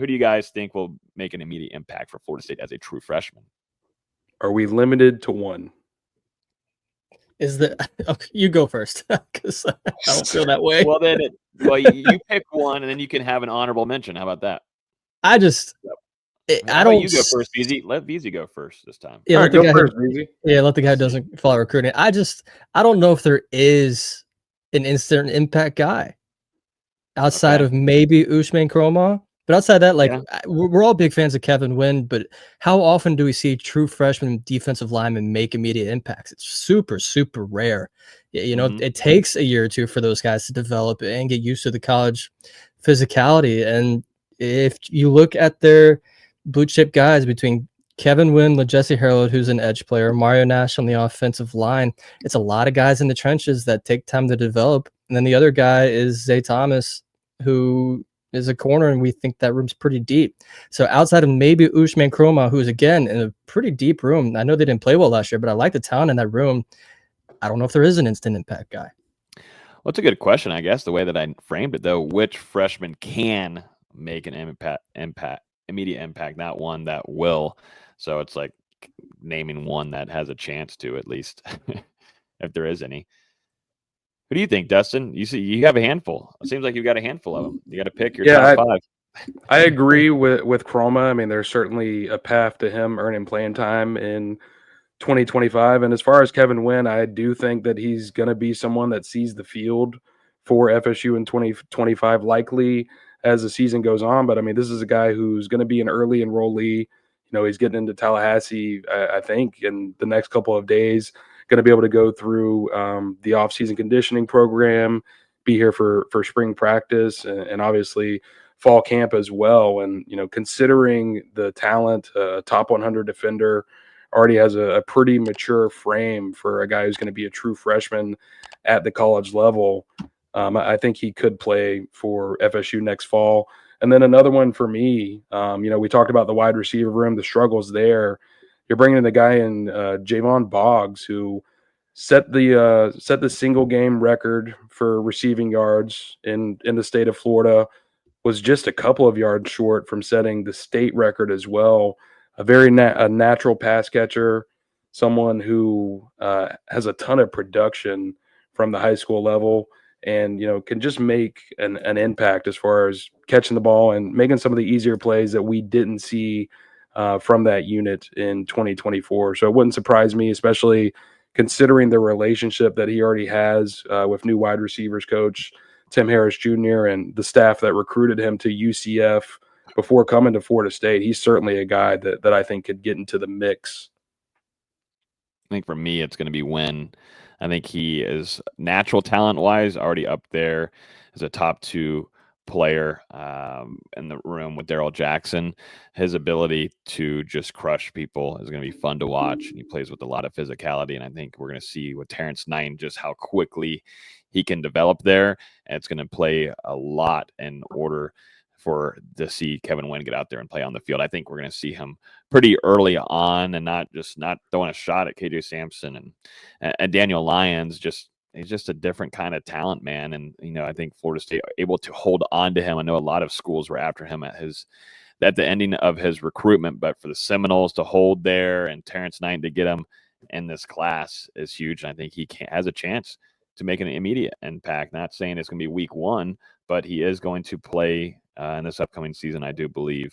Who do you guys think will make an immediate impact for Florida State as a true freshman? Are we limited to one? Okay, you go first because I don't feel that way. Well, then, you pick one, and then you can have an honorable mention. How about that? I just, I don't. You go first, Beezy. Let Beezy go first this time. Yeah, let the guy first, Beezy. Yeah, let the guy who doesn't follow recruiting. I don't know if there is an instant impact guy outside of maybe Usman Kroma. But outside that, we're all big fans of Kevin Wynn, but how often do we see true freshman defensive linemen make immediate impacts? It's super, super rare. It takes a year or two for those guys to develop and get used to the college physicality. And if you look at their blue chip guys between Kevin Wynn, Jesse Harold, who's an edge player, Mario Nash on the offensive line, it's a lot of guys in the trenches that take time to develop. And then the other guy is Zay Thomas, who is a corner, and we think that room's pretty deep. So outside of maybe Usman Kroma, who's again in a pretty deep room. I know they didn't play well last year, but I like the talent in that room. I don't know if there is an instant impact guy. Well, it's a good question, I guess, the way that I framed it, though. Which freshman can make an immediate impact, not one that will. So it's like naming one that has a chance to, at least, if there is any. Who do you think, Dustin? You have a handful. It seems like you've got a handful of them. You got to pick your top five. I agree with Kroma. I mean, there's certainly a path to him earning playing time in 2025. And as far as Kevin Wynn, I do think that he's going to be someone that sees the field for FSU in 2025, likely as the season goes on. But I mean, this is a guy who's going to be an early enrollee. He's getting into Tallahassee, I think, in the next couple of days. Going to be able to go through the off-season conditioning program, be here for spring practice, and obviously fall camp as well. And considering the talent, top 100 defender, already has a pretty mature frame for a guy who's going to be a true freshman at the college level. I think he could play for FSU next fall. And then another one for me, we talked about the wide receiver room, the struggles there. You're bringing in the guy in Javon Boggs, who set the single game record for receiving yards in the state of Florida, was just a couple of yards short from setting the state record as well. A very natural pass catcher, someone who has a ton of production from the high school level, and can just make an impact as far as catching the ball and making some of the easier plays that we didn't see from that unit in 2024. So it wouldn't surprise me, especially considering the relationship that he already has with new wide receivers coach Tim Harris Jr. and the staff that recruited him to UCF before coming to Florida State. He's certainly a guy that I think could get into the mix. I think for me, it's going to be Wynn. I think he is natural talent-wise already up there as a top 2 player in the room with Darrell Jackson. His ability to just crush people is going to be fun to watch. And he plays with a lot of physicality. And I think we're going to see with Terrence Knight just how quickly he can develop there. And it's going to play a lot in order to see Kevin Wynn get out there and play on the field. I think we're going to see him pretty early on, and not throwing a shot at KJ Sampson and Daniel Lyons. He's just a different kind of talent, man. And, I think Florida State able to hold on to him. I know a lot of schools were after him at the ending of his recruitment, but for the Seminoles to hold there and Terrence Knight to get him in this class is huge. And I think he has a chance to make an immediate impact. Not saying it's going to be week 1, but he is going to play in this upcoming season, I do believe.